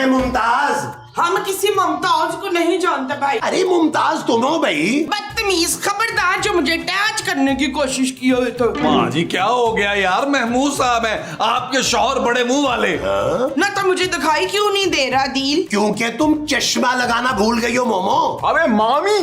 है मुमताज? हम किसी मुमताज को नहीं जानते भाई। अरे मुमताज तुम हो भाई। बदतमीज, खबरदार जो मुझे अटैच करने की कोशिश की हो तो। माँ जी क्या हो गया यार, महमूद साहब है आपके शौहर बड़े मुंह वाले। ना तो मुझे दिखाई क्यों नहीं दे रहा दिल? क्योंकि तुम चश्मा लगाना भूल गई हो मोमो। अबे मामी,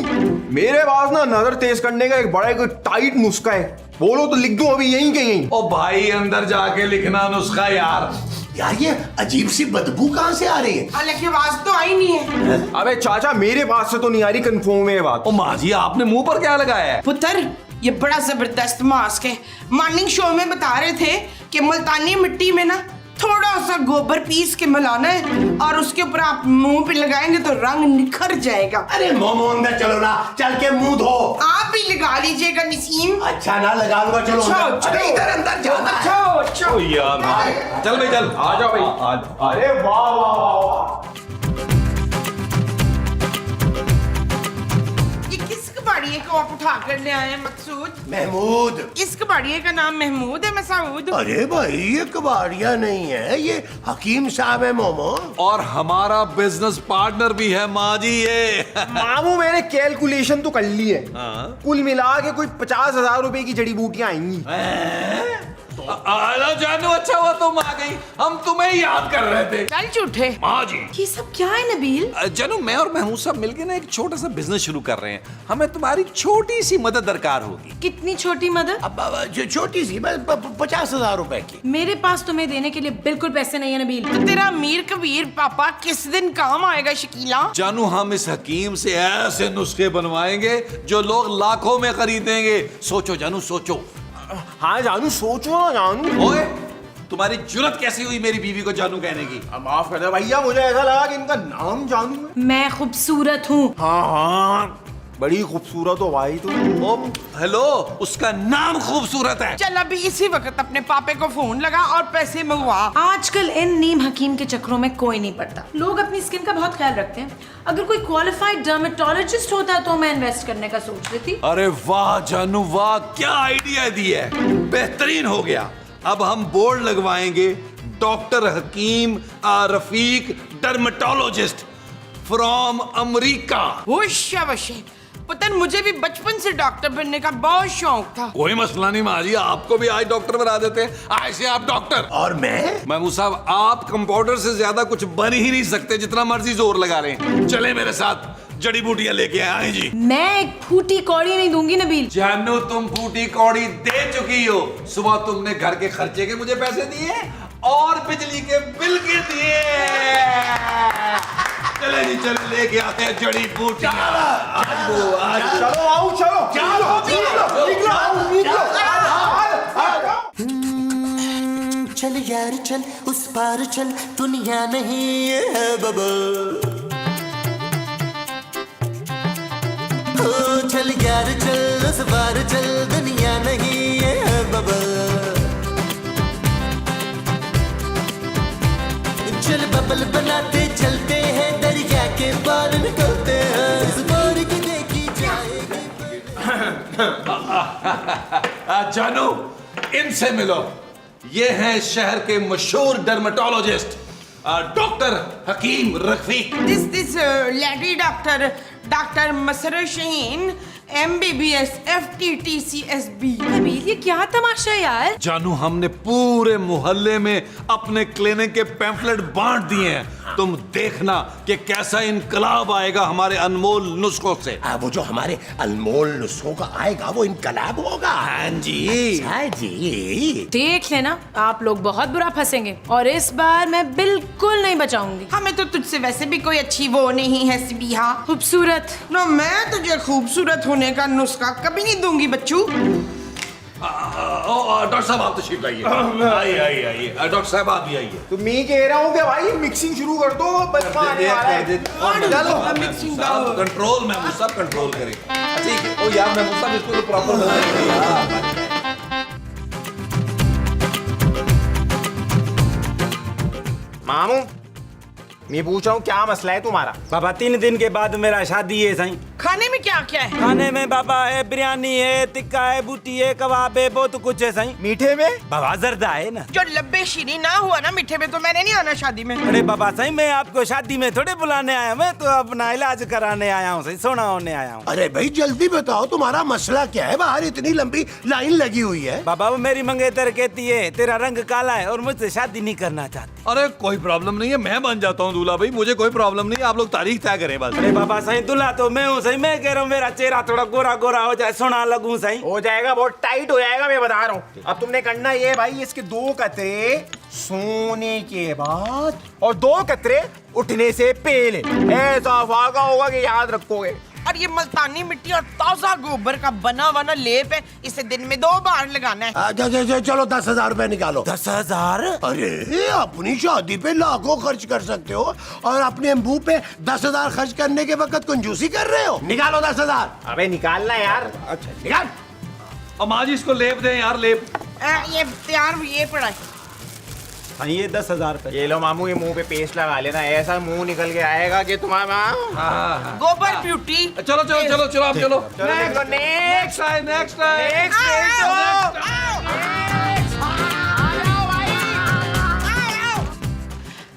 मेरे पास ना नजर तेज करने का एक बड़ा एक टाइट नुस्खा है, बोलो तो लिख दूं अभी यहीं के यहीं। ओ भाई अंदर जाके लिखना नुस्खा यार। यार ये अजीब सी बदबू कहाँ से आ रही है? हालांकि आवाज तो आई नहीं है। अबे चाचा मेरे पास से तो नहीं आ रही, कंफर्म है ये बात। ओ माँ जी आपने मुंह पर क्या लगाया है? पुत्र ये बड़ा जबरदस्त मास्क है। मॉर्निंग शो में बता रहे थे कि मुल्तानी मिट्टी में ना थोड़ा सा गोबर पीस के मिलाना है और उसके ऊपर आप मुंह पे लगाएंगे तो रंग निखर जाएगा। अरे मोमो अंदर चलो ना, चल के मुंह धो। आप भी लगा लीजिएगा नसीम। अच्छा ना लगाऊंगा, चलो अंदर। अरे इधर अंदर जाना। ओ यार भाई चल भाई चल आ जाओ भाई। अरे वाह वाह वाह। ये किस कबाड़िए को आप उठा कर ले आए हैं मकसूद? महमूद। इस कबाड़िए का नाम महमूद है मसूद? अरे भाई ये कबाड़िया नहीं है, ये हकीम साहब है मोमो। और हमारा बिजनेस पार्टनर भी है माँ जी ये। मामू मैंने कैलकुलेशन तो कर ली है, हाँ? कुल मिला के कोई 50,000 रुपए की जड़ी बूटियां आएंगी। हेलो जानू, अच्छा हुआ तुम आ गई, हम तुम्हें याद कर रहे थे। चल झूठे। माँ जी ये सब क्या है नबील? जानू मैं और महमूद साहब मिलके ना एक छोटा सा बिजनेस शुरू कर रहे हैं, हमें तुम्हारी छोटी सी मदद दरकार होगी। कितनी छोटी मदद? अब जो छोटी सी बस 50,000 रुपए की। मेरे पास तुम्हें देने के लिए बिल्कुल पैसे नहीं है नबील। तो तेरा अमीर कबीर पापा किस दिन काम आएगा शकीला? जानू हम इस हकीम से ऐसे नुस्खे बनवाएंगे जो लोग लाखों में खरीदेंगे। सोचो जानू सोचो। हाँ जानू, सोचो ना जानू। ओए तुम्हारी जुर्रत कैसी हुई मेरी बीवी को जानू कहने की? माफ कर दे भैया, मुझे ऐसा लगा कि इनका नाम जानू है। मैं खूबसूरत हूँ। हाँ हाँ बड़ी खूबसूरत हो भाई तुम। ओ हेलो, उसका नाम खूबसूरत है। चल अभी इसी वक्त अपने पापे को फोन लगा और पैसे मंगवा। आजकल इन नीम हकीम के चक्रों में कोई नहीं पड़ता। लोग अपनी स्किन का बहुत ख्याल रखते हैं। अगर कोई क्वालिफाइड डर्मेटोलॉजिस्ट होता तो मैं इन्वेस्ट करने का सोच रही थी। अरे वाह जानू वाह, क्या आइडिया दिया है, बेहतरीन हो गया। अब हम बोर्ड लगवाएंगे, doctor Hakim Rafiq dermatologist from America. शाबाश। पुत्र मुझे भी बचपन से डॉक्टर बनने का बहुत शौक था। कोई मसला नहीं माँ जी, आपको भी आज डॉक्टर बना देते हैं। आज से आप डॉक्टर। और मैं? महमूद साहब आप कंपाउंडर से ज्यादा कुछ बन ही नहीं सकते, जितना मर्जी जोर लगा लें। चले मेरे साथ, जड़ी बूटियां लेके आए जी। मैं एक फूटी कौड़ी नहीं दूंगी नबील। जानू तुम फूटी कौड़ी दे चुकी हो। सुबह तुमने घर के खर्चे के मुझे पैसे दिए और बिजली के बिल के दिए। चले जी चले, लेके आते हैं जड़ी बूटियां। चलो आओ, चलो चल यार चल, उस पार चल, दुनिया नहीं है बबल। चल यार चल, उस पार चल, दुनिया नहीं है बबल। चल बबल बनाते चलते हैं, दरिया के पार निकलते हैं, इस पार की देखी जाएगी। जानू इनसे मिलो, ये हैं शहर के मशहूर dermatologist doctor Hakim Rafiq. This lady doctor Masrur Shaheen MBBS FTTCSB। Nabeel ये क्या तमाशा है यार? जानू हमने पूरे मोहल्ले में अपने क्लिनिक के पैम्फलेट बांट दिए हैं, तुम देखना कि कैसा इनकलाब आएगा हमारे अनमोल नुस्खों से। वो जो हमारे अनमोल नुस्खों का आएगा वो इनकलाब होगा। हाँ जी। अच्छा जी। देख लेना, आप लोग बहुत बुरा फंसेंगे और इस बार मैं बिल्कुल नहीं बचाऊंगी। हमें तो तुझसे वैसे भी कोई अच्छी वो नहीं है सिबिहा। खूबसूरत नो, मैं तुझे खूबसूरत होने का नुस्खा कभी नहीं दूंगी बच्चू। डॉक्टर साहब आप तशरीफ लाइए। आइए डॉक्टर साहब आप भी आइए। तो मैं कह रहा हूँ कि भाई मिक्सिंग शुरू कर दो, बचपन आने वाला है। चलो मिक्सिंग कंट्रोल महमूद साहब कंट्रोल करें। ठीक है। ओ यार महमूद साहब इसको तो प्रॉपर बनाइए यार। मामू मैं पूछ रहा हूँ क्या मसला है तुम्हारा? बाबा 3 दिन के बाद मेरा शादी है साईं। खाने में क्या क्या है? खाने में बाबा है, बिरयानी है, टिक्का है, बूटी है, कबाब है, बहुत कुछ है सही। मीठे में बाबा जर्दा है ना। जो लब्बे शीरी ना हुआ ना मीठे में तो मैंने नहीं आना शादी में। अरे बाबा सही, मैं आपको शादी में थोड़े बुलाने आया, मैं तो अपना इलाज कराने आया हूँ सही, सोना होने आया हूँ। अरे भाई जल्दी बताओ तुम्हारा मसला क्या है, बाहर इतनी लंबी लाइन लगी हुई है। बाबा वो मेरी मंगेतर कहती है तेरा रंग काला है और मुझसे शादी नहीं करना चाहती। अरे कोई प्रॉब्लम नहीं है, मैं बन जाता हूँ दूल्हा भाई, मुझे कोई प्रॉब्लम नहीं है, आप लोग तारीख तय करें बस। अरे बाबा सही दूल्हा तो मैं हूँ सही, मैं कह रहा हूँ मेरा चेहरा थोड़ा गोरा गोरा हो जाए, सोना लगूं सही। हो जाएगा, बहुत टाइट हो जाएगा, मैं बता रहा हूँ। अब तुमने करना ये भाई, इसके 2 कतरे सोने के बाद और 2 कतरे उठने से पहले, ऐसा वागा होगा कि याद रखोगे। और ये मुल्तानी मिट्टी और ताजा गोबर का बना हुआ ना लेप है, इसे दिन में 2 बार लगाना है। चलो 10,000 रुपए निकालो। 10,000? अरे अपनी शादी पे लाखों खर्च कर सकते हो और अपने मुंह पे 10,000 खर्च करने के वक्त कंजूसी कर रहे हो। निकालो 10,000। अबे निकालना यार। अच्छा निकाल। अब माँ जी इसको लेप दें यार, लेप। ये तैयार ये पड़ा है। हाँ ये 10,000 रुपए। ये लो मामू, ये मुंह पे पेस्ट लगा लेना, ऐसा मुंह निकल के आएगा कि तुम्हारा। गोबर ब्यूटी। चलो चलो चलो चलो आप चलो। नेक्स्ट नेक्स्ट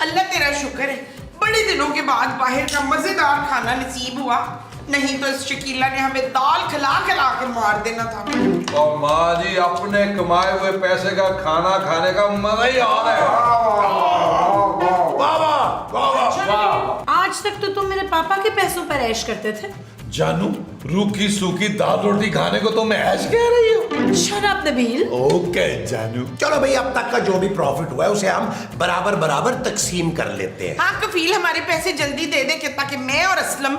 अल्लाह तेरा शुक्र है, बड़े दिनों के बाद बाहर का मजेदार खाना नसीब हुआ, नहीं तो इस शकीला ने हमें दाल खिला खिला के मार देना था। और माँ जी अपने कमाए हुए पैसे का खाना खाने का मजा ही और है। आज तक तो तुम मेरे पापा के पैसों पर ऐश करते थे। जानू रूखी सूखी दाल रोटी खाने को तो मैं ऐश कह रही हूँ। Shut up Nabeel. ओके जानू। चलो भाई अब तक का जो भी प्रॉफिट हुआ है उसे हम बराबर बराबर तकसीम कर लेते हैं। हाँ कफील हमारे पैसे जल्दी दे दे ताकि मैं और असलम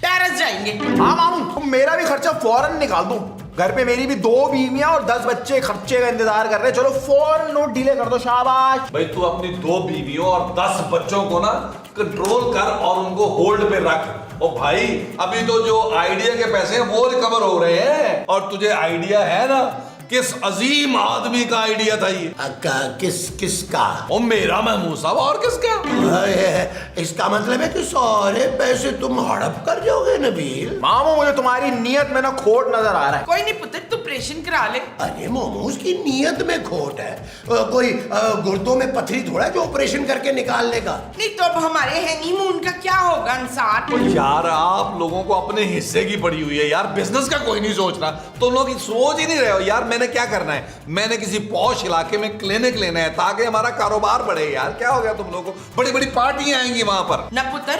पेरिस जाएंगे। हाँ मामू, तुम मेरा भी खर्चा फौरन निकाल दो। घर पे मेरी भी 2 बीवियां और 10 बच्चे खर्चे का इंतजार कर रहे हैं। चलो फौरन नोट डीले कर दो, शाबाश। भाई तू अपनी 2 बीवियों और 10 बच्चों को ना कंट्रोल कर और उनको होल्ड पे रख। ओ भाई अभी तो जो आइडिया के पैसे हैं वो रिकवर हो रहे हैं, और तुझे आइडिया है ना किस अजीम आदमी का आइडिया था ये? किसका? ओ मेरा महमूद साहब, और किसका? इसका मतलब है कि सारे पैसे तुम हड़प कर जाओगे नबील। मामू मुझे तुम्हारी नियत में ना खोट नजर आ रहा है। कोई नहीं पुत्र, तू ऑपरेशन करा ले। अरे मोमोज की नीयत में खोट है, कोई गुर्दों में पथरी थोड़ा है जो ऑपरेशन करके निकाल लेगा। नहीं तो अब हमारे हनीमून का क्या होगा अंसार? यार आप लोगों को अपने हिस्से की पड़ी हुई है यार, बिजनेस का कोई नहीं सोच रहा, तुम लोग सोच ही नहीं रहे हो यार। मैंने क्या करना है, मैंने किसी पॉश इलाके में क्लिनिक लेना है ताकि हमारा कारोबार बढ़े यार। क्या हो गया तुम लोगों को, बड़ी बड़ी पार्टियां आएंगी वहां पर। न पुत्र,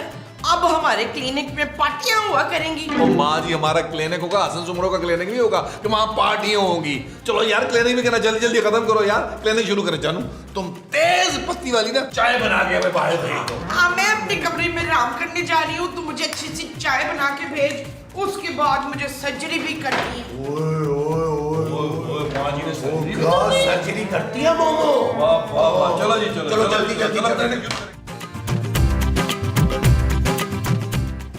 अब हमारे क्लिनिक में पार्टियां हुआ करेंगी। ओ माँ जी हमारा क्लिनिक होगा, हसन सुमरों का क्लिनिक भी होगा कि वहां पार्टियां होंगी। चलो यार क्लिनिक भी करना, जल्दी जल्दी खत्म करो यार, क्लिनिक शुरू करें। जानू तुम तेज पत्ती वाली ना चाय बना के हमें बाहर भेज दो। हाँ मैं अपने कमरे में आराम करने जा रही हूँ, तू मुझे अच्छी सी चाय बना के भेज, उसके बाद मुझे सर्जरी भी करनी है। माँ जी ने सर्जरी करती है मोमो। चलो जी चलो जल्दी जल्दी।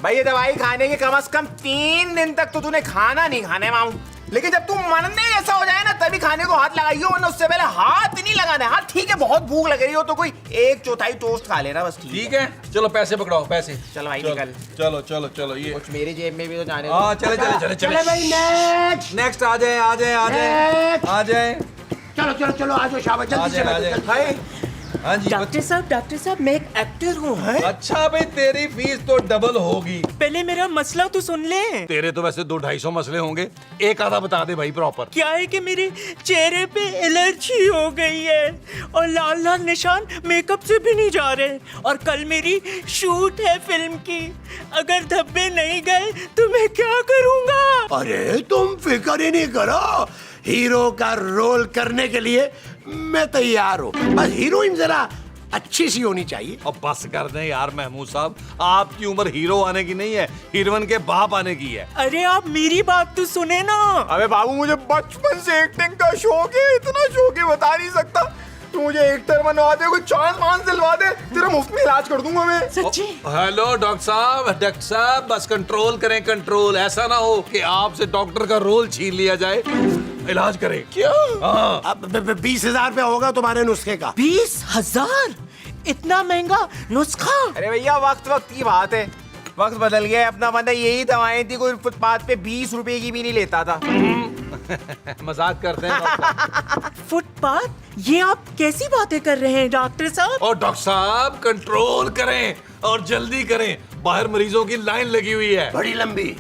भाई ये दवाई खाने के कम से कम 3 दिन तक तो तूने खाना नहीं खाना है मामू, लेकिन जब तू मरने जैसा हो जाए ना तभी खाने को हाथ लगाइयो, वरना उससे पहले हाथ नहीं लगाना है। हाँ ठीक है, बहुत भूख लग रही हो तो कोई 1/4 टोस्ट खा लेना बस। ठीक है चलो पैसे पकड़ाओ, पैसे। चलो भाई निकल। चलो चलो चलो ये कुछ मेरी जेब में भी तो जाने दो। हाँ चले चले चले चले भाई नेक्स्ट नेक्स्ट आ जाए आ जाए आ जाए आ जाए। चलो चलो चलो आ जाओ, शाबाश जल्दी से बैठो। भाई हाँ जी डॉक्टर साहब मैं एक एक्टर हूँ। अच्छा भाई तेरी फीस तो डबल होगी। पहले मेरा मसला तो सुन ले। तेरे तो वैसे 200-250 मसले होंगे, एक आधा बता दे भाई प्रॉपर। क्या है कि मेरे चेहरे पे एलर्जी हो गई है और लाल लाल निशान मेकअप से भी नहीं जा रहे, और कल मेरी शूट है फिल्म की, अगर धब्बे नहीं गए तो मैं क्या करूँगा? अरे तुम फिक्र ही नहीं करो, हीरो का रोल करने के लिए मैं तैयार हूँ, बस हीरोइन जरा अच्छी सी होनी चाहिए। अब बस कर दें यार महमूद साहब, आपकी उम्र हीरो आने की नहीं है, हीरोइन के बाप आने की है। अरे आप मेरी बात तो सुने ना। अबे बाबू मुझे बचपन से एक्टिंग का शौक है, इतना शौक है बता नहीं सकता। तू मुझे एक्टर बनवा दे, कोई चांद मान दिलवा दे, तेरा मुफ्त में इलाज कर दूंगा मैं। सच्ची? हेलो डॉक्टर साहब बस कंट्रोल करें कंट्रोल, ऐसा ना हो कि आपसे डॉक्टर का रोल छीन लिया जाए। इलाज करें। क्या? हाँ अब 20,000 रुपया होगा तुम्हारे नुस्खे का। 20,000? इतना महंगा नुस्खा? अरे भैया वक्त की बात है, वक्त बदल गया है अपना, बंदा यही दवाएं थी, कोई फुटपाथ पे 20 रुपए की भी नहीं लेता था। मजाक करते हैं। फुटपाथ? ये आप कैसी बातें कर रहे हैं डॉक्टर साहब? और डॉक्टर साहब कंट्रोल करें और जल्दी करें, बाहर मरीजों की लाइन लगी हुई है बड़ी लंबी।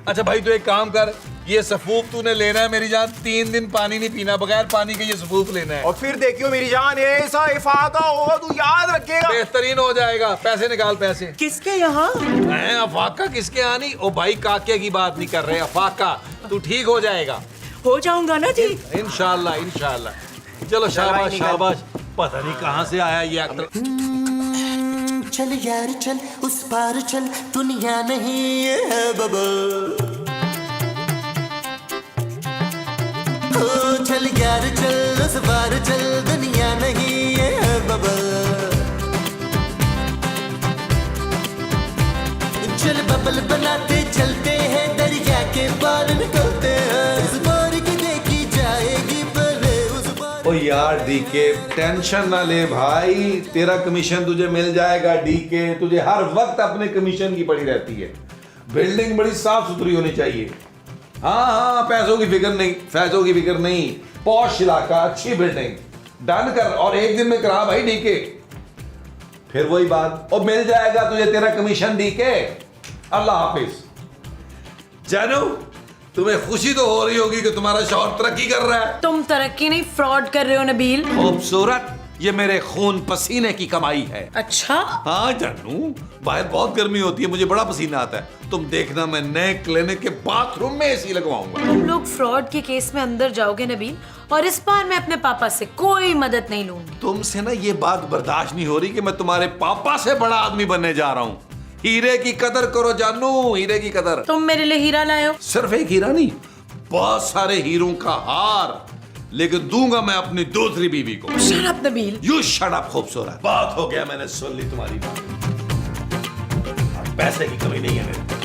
अच्छा भाई तू एक काम कर, ये सफूफ तूने लेना है मेरी जान, 3 दिन पानी नहीं पीना, बगैर पानी के ये सफूफ लेना है। और फिर देखियो मेरी जान, ऐसा इफाका होगा तू याद रखेगा। बेहतरीन हो जाएगा। पैसे निकाल पैसे। किसके यहाँ? अफाका किसके आनी? ओ भाई काके की बात नहीं कर रहे, अफाका तू ठीक हो जाएगा। हो जाऊंगा ना जी? इंशाल्लाह इंशाल्लाह। चलो शाबाश शाबाश। पता नहीं कहाँ से आया ये एक्टर। चल यार चल उस पार चल, दुनिया नहीं ये है बबल। ओ चल यार चल उस पार चल, दुनिया नहीं ये है बबल। चल बबल बनाते चलते हैं, दरिया के पार निकलते हैं। इस बार की देखी जाएगी पहले उस बार। ओ यार डीके टेंशन ना ले भाई, तेरा कमीशन तुझे मिल जाएगा। डीके तुझे हर वक्त अपने कमीशन की पड़ी रहती है। बिल्डिंग बड़ी साफ सुथरी होनी चाहिए। हाँ पैसों की फिक्र नहीं, पैसों की फिक्र नहीं। पॉश इलाका, अच्छी बिल्डिंग डन कर और एक दिन में करा भाई डीके। फिर वही बात, और मिल जाएगा तुझे तेरा कमीशन डीके। अल्लाह हाफिज। जानू तुम्हें खुशी तो हो रही होगी कि तुम्हारा शौहर तरक्की कर रहा है। तुम तरक्की नहीं फ्रॉड कर रहे हो नबील। खूबसूरत, ये मेरे खून पसीने की कमाई है। अच्छा? हाँ जानू, बाहर बहुत गर्मी होती है, मुझे बड़ा पसीना आता है। तुम देखना मैं नए क्लिनिक के बाथरूम में एसी लगवाऊंगा। तुम लोग फ्रॉड के केस में अंदर जाओगे नबील, और इस बार मैं अपने पापा से कोई मदद नहीं लूंगी। तुमसे ना ये बात बर्दाश्त नहीं हो रही कि मैं तुम्हारे पापा से बड़ा आदमी बनने जा रहा हूँ। हीरे की कदर करो जानू, हीरे की कदर। तुम मेरे लिए हीरा लाए हो? सिर्फ एक हीरा नहीं, बहुत सारे हीरों का हार, लेकिन दूंगा मैं अपनी दूसरी बीवी को। Shut up Nabeel. You shut up खूबसूरत। बात हो गया, मैंने सुन ली तुम्हारी बात। अब पैसे की कमी नहीं है मेरे पास।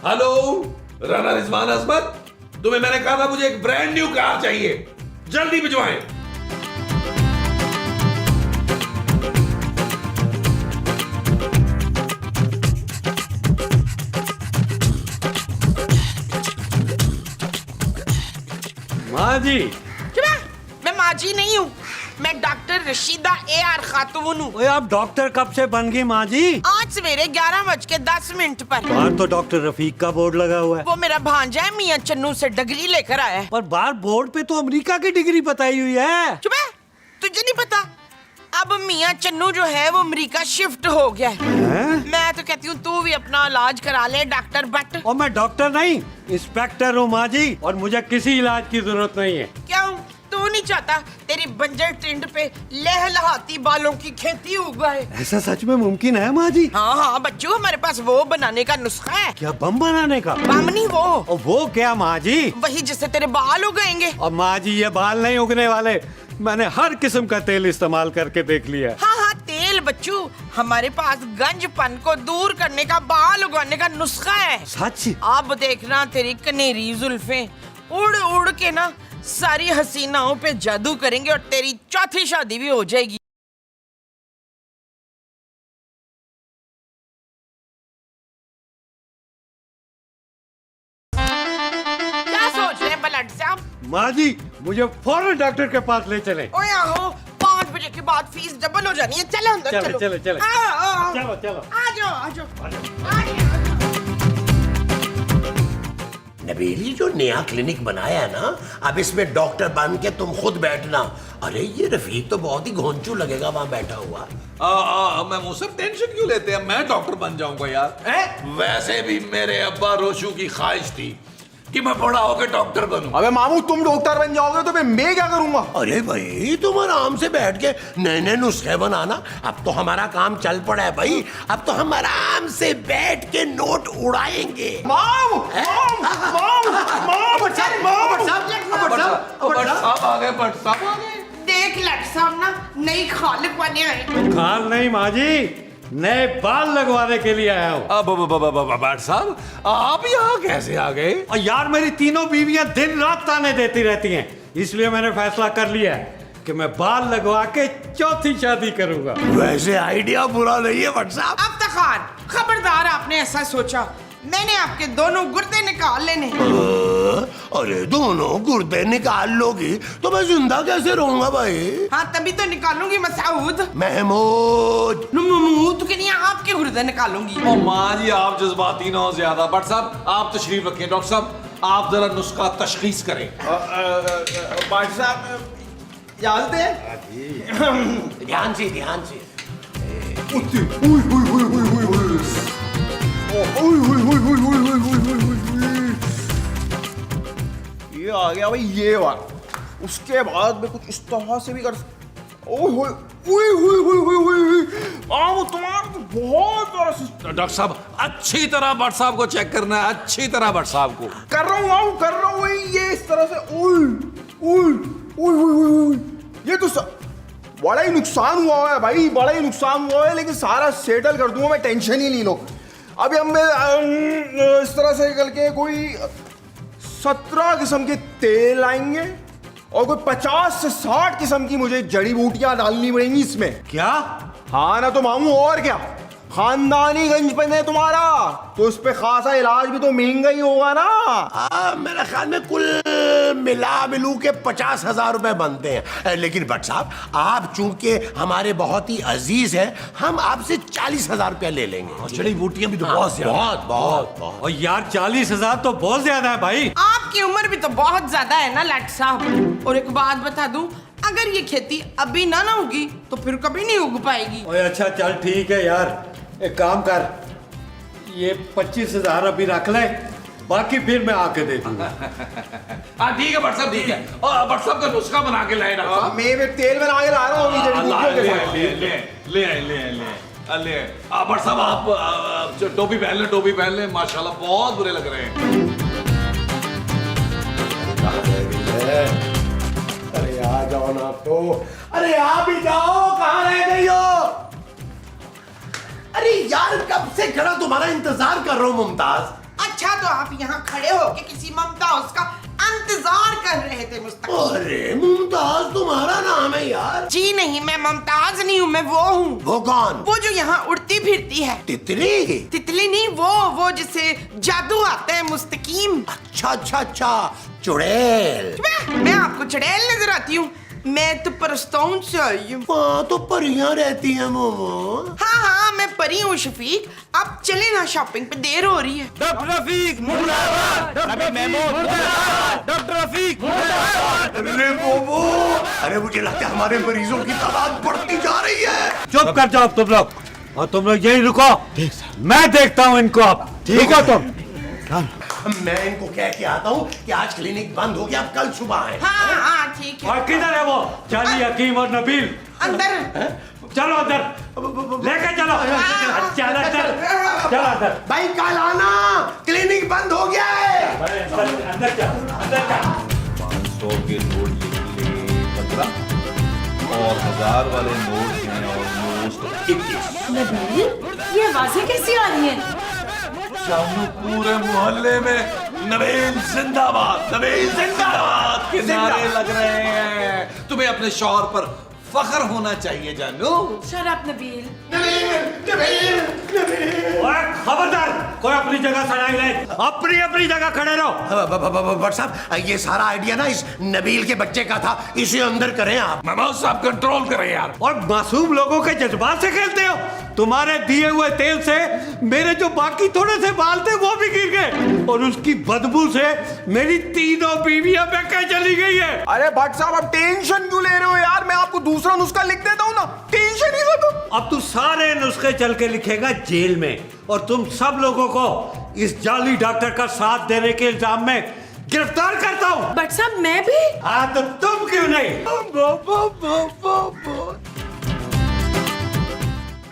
हेलो राना रिजवान अजमत, तुम्हें मैंने कहा था मुझे एक ब्रांड न्यू कार चाहिए, जल्दी भिजवाएं। माँ जी। मैं माजी नहीं हूँ, मैं डॉक्टर रशीदा AR खातून हूँ। ओए आप डॉक्टर कब से बन गई माँ जी? आज सवेरे 11:10 पर। बाहर तो डॉक्टर रफीक का बोर्ड लगा हुआ है। वो मेरा भांजा है, मियाँ चन्नू से डिग्री लेकर आया है। पर बाहर बोर्ड पे तो अमेरिका की डिग्री बताई हुई है। चुप है, तुझे नहीं पता? अब मियाँ चन्नू जो है वो अमेरिका शिफ्ट हो गया है। मैं तो कहती हूँ तू भी अपना इलाज करा ले डॉक्टर बट। और मैं डॉक्टर नहीं, इंस्पेक्टर हूँ माँ जी, और मुझे किसी इलाज की जरूरत नहीं है। क्यों? तू नहीं चाहता तेरी बंजर टिंड पे लहलहाती बालों की खेती उगाए? ऐसा सच में मुमकिन है माँ जी? हाँ हाँ बच्चों, हमारे पास वो बनाने का नुस्खा है। क्या बम बनाने का? बम नहीं वो। और वो क्या माँ जी? वही जिससे तेरे बाल उगाएंगे। और माँ जी ये बाल नहीं उगने वाले, मैंने हर किस्म का तेल इस्तेमाल करके देख लिया। हाँ हाँ तेल बच्चू, हमारे पास गंजपन को दूर करने का, बाल उगाने का नुस्खा है। सच? अब देखना तेरी कनेरी जुल्फें उड़ उड़ के ना सारी हसीनाओं पे जादू करेंगे और तेरी चौथी शादी भी हो जाएगी। क्या सोच रहे हैं बलट साहब? माँ जी मुझे फौरन डॉक्टर के पास ले चले। ओए आहो, 5 बजे के बाद फीस डबल हो जानी है। चलो अंदर चलो। चलो चलो आओ, चलो चलो। आ जाओ आ जाओ। नबील, ये जो नया क्लिनिक बनाया है ना, अब इसमें डॉक्टर बन के तुम खुद बैठना। अरे ये रफीक तो बहुत ही घोंचू लगेगा वहां बैठा हुआ। मैं मुझसे टेंशन क्यों लेते हैं, मैं डॉक्टर बन जाऊंगा यार। वैसे भी मेरे अब्बा रोशू की ख्वाहिश थी कि मैं बड़ा होकर डॉक्टर बनूं। अबे मामू तुम डॉक्टर बन जाओगे तो मैं क्या करूंगा? अरे भाई तुम आराम से बैठ के नए नए नुस्खे बनाना। अब तो हमारा काम चल पड़ा है भाई, अब तो हम आराम से बैठ के नोट उड़ाएंगे। साहब आ गए, बट साहब आ गए। देख लट साहब ना नई खालिक बने आए। खाल नहीं माँ जी, नए बाल लगवाने के लिए आया हूँ। बट साहब आप यहाँ कैसे आ गए? और यार मेरी तीनों बीवियां दिन रात ताने देती रहती हैं, इसलिए मैंने फैसला कर लिया है कि मैं बाल लगवा के चौथी शादी करूंगा। वैसे आइडिया बुरा नहीं है भट्ट साहब। इफ्तिखार, खबरदार आपने ऐसा सोचा। मैंने आपके दोनों गुर्दे निकाल लेने। अरे दोनों गुर्दे निकाल लोगी तो मैं जिंदा कैसे रहूंगा भाई? हाँ तभी तो निकालूंगी मसूद। महमूद महमूद के लिए आपके गुर्दे निकालूंगी। ओ माँ जी आप जज्बाती ना हो ज्यादा। भट्ट साहब आप तशरीफ रखें। डॉक्टर साहब आप जरा नुस्खा तशखीस करें। भाई साहब इजाजत है? ध्यान से ध्यान से। ये आ गया भाई, ये बात। उसके बाद में कुछ इस तरह से भी कर। तुम्हारा तो बहुत बड़ा सिस्टम। डॉक्टर साहब अच्छी तरह भट्ट साहब को चेक करना है, अच्छी तरह भट्ट साहब को। कर रहा हूँ ये इस तरह से। ये तो बड़ा ही नुकसान हुआ है भाई, बड़ा ही नुकसान हुआ है, लेकिन सारा सेटल कर दूंगा मैं, टेंशन ही नहीं लो। अभी हम इस तरह से करके कोई 17 किस्म के तेल आएंगे और कोई 50 से 60 किस्म की मुझे जड़ी बूटियां डालनी पड़ेंगी इसमें। क्या? हाँ ना तो मामू, और क्या, खानदानी गंजपन है तुम्हारा तो उस पे खासा इलाज भी तो महंगा ही होगा ना। मेरे ख्याल में कुल मिला मिलू के 50,000 रुपए बनते हैं। लेकिन भट्ट साहब आप चूंकि हमारे बहुत ही अजीज हैं, हम आपसे 40,000 रुपया ले लेंगे। जड़ी बूटियां भी तो बहुत ज्यादा। बहुत। और यार 40,000 तो बहुत ज्यादा है भाई। आपकी उम्र भी तो बहुत ज्यादा है ना लाट साहब। और एक बात बता दूं, अगर ये खेती अभी ना होगी तो फिर कभी नहीं उग पाएगी। ओए अच्छा चल ठीक है यार, एक काम कर, ये 25,000 अभी रख ले, बाकी फिर मैं आके दे दूंगा। हाँ ठीक है भट्ट साहब, ठीक है। और भट्ट साहब का नुस्खा बना के लाए डॉक्टर साहब। मैं तेल बना के ला रहा हूँ जड़ी बूटियों के साथ। ले भट्ट साहब आप टोपी पहन ले, माशाल्लाह बहुत बुरे लग रहे हैं। अरे आ जाओ ना तो। अरे आ भी जाओ, कहाँ रह गई हो? अरे यार कब से खड़ा तुम्हारा इंतजार कर रहा हूँ मुमताज। अच्छा तो आप यहाँ खड़े होके किसी मुमताज का इंतजार कर रहे थे मुस्तकीम। अरे मुमताज तुम्हारा नाम है यार। जी नहीं, मैं मुमताज नहीं हूँ, मैं वो हूँ। वो कौन? वो जो यहाँ उड़ती फिरती है। तितली? तितली नहीं, वो जिसे जादू आता है मुस्तकीम। अच्छा चुड़ैल। मैं आपको चुड़ैल नजर आती हूँ? मैं तो परस्तौन से आई हूँ। वहाँ तो परियां रहती हैं मोमो। हाँ मैं परी हूँ शफीक। अब चले ना, शॉपिंग पे देर हो रही है। डॉक्टर रफीक मुर्दाबाद, डॉक्टर महमूद मुर्दाबाद, डॉक्टर रफीक मुर्दाबाद। अरे मोमो, अरे मुझे लगता है हमारे मरीजों की तादाद बढ़ती जा रही है। चुप कर जाओ तुम लोग, और तुम लोग यही रुको, मैं देखता हूँ इनको अब। ठीक है तुम? मैं इनको कह के आता हूँ कि आज क्लिनिक बंद हो गया, अब कल सुबह आए। हाँ ठीक है। और किधर है वो चाली, हकीम और नबील? अंदर। चलो अंदर लेके चलो। चलो अंदर। भाई कल आना, क्लिनिक बंद हो गया है। अंदर चल। 500 के नोट लिख ले 15 और 1000 वाले नोट हैं ऑलमोस्ट 21। नबील, ये आवाजें कैसी आ रही हैं? शानू पूरे मोहल्ले में नबील जिंदाबाद के नारे लग रहे हैं। तुम्हें अपने शौहर पर फख्र होना चाहिए जानू। Shut up Nabeel. ओए खबरदार, कोई अपनी जगह खड़ा ही नहीं, अपनी जगह खड़े रहो। भट्ट साहब ये सारा आइडिया ना इस नबील के बच्चे का था, इसे अंदर करें आप। महमूद साहब कंट्रोल करें यार। और मासूम लोगों के जज्बात से खेलते हो। तुम्हारे दिए हुए तेल से मेरे जो बाकी थोड़े से बाल थे वो भी गिर गए, और उसकी बदबू से मेरी तीनों बीवियां बेकार चली गई है। अरे भट्ट साहब आप टेंशन क्यों ले रहे हो यार, मैं आपको दूसरा नुस्खा लिख देता हूँ ना, टेंशन ही खत्म। अब तू सारे नुस्खे चल के लिखेगा जेल में, और तुम सब लोगों को इस जाली डॉक्टर का साथ देने के इल्जाम में गिरफ्तार करता हूँ। बट साहब मैं भी। हाँ तो तुम क्यों नहीं?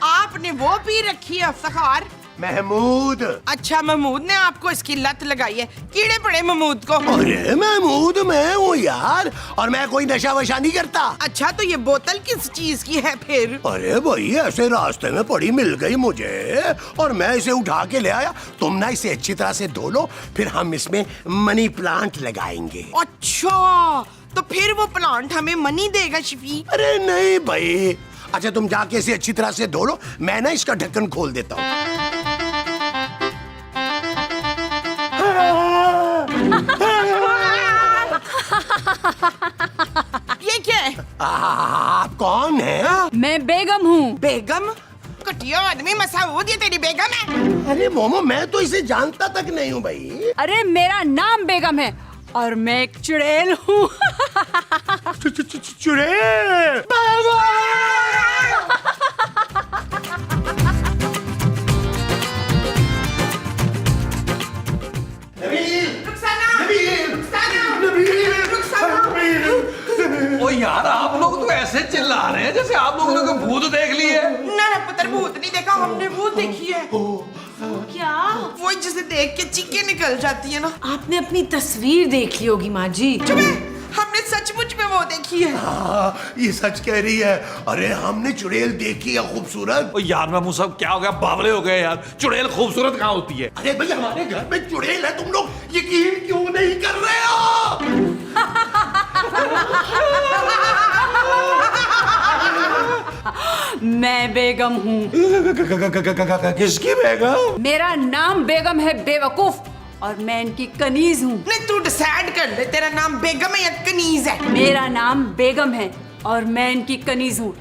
आपने वो पी रखी है इफ्तिखार महमूद। अच्छा, महमूद ने आपको इसकी लत लगाई है। कीड़े पड़े महमूद को। अरे महमूद मैं हूँ यार, और मैं कोई नशा वशा नहीं करता। अच्छा, तो ये बोतल किस चीज की है फिर? अरे भाई ऐसे रास्ते में पड़ी मिल गई मुझे और मैं इसे उठा के ले आया। तुम ना इसे अच्छी तरह से धो लो, फिर हम इसमें मनी प्लांट लगाएंगे। अच्छा, तो फिर वो प्लांट हमें मनी देगा शफीक? अरे नहीं भाई। अच्छा तुम जाके इसे अच्छी तरह से धो लो, मैं ना इसका ढक्कन खोल देता हूँ। ये क्या है? आप कौन हैं? मैं बेगम हूँ। बेगम? कटिया आदमी मसाऊद, ये तेरी बेगम है? अरे मोमो मैं तो इसे जानता तक नहीं हूँ भाई। अरे मेरा नाम बेगम है और मैं एक चुड़ैल हूँ। चुड़ैल। ओ यार, आप लोग तो ऐसे चिल्ला रहे हैं जैसे आप लोगों ने कोई भूत देख ली है। ना ना पुत्र, भूत नहीं देखा हमने, भूत देखी है। क्या? वो जिसे देख के चीखें निकल जाती है ना। आपने अपनी तस्वीर देख ली होगी माँ जी। चुप है, हमने सचमुच में वो देखी है। ये सच कह रही है। अरे हमने चुड़ैल देखी है खूबसूरत। ओ यार मामू साहब, क्या हो गया? बावले हो गए यार। चुड़ैल खूबसूरत कहाँ होती है? अरे भाई हमारे घर में चुड़ैल है, तुम लोग यकीन क्यों नहीं कर रहे हो? मैं बेगम हूँ। किसकी बेगम? मेरा नाम बेगम है बेवकूफ, और मैं इनकी कनीज हूँ। नहीं, तू डिसाइड कर ले, तेरा नाम बेगम है या कनीज है? मेरा नाम बेगम है और मैं इनकी कनीज हूँ।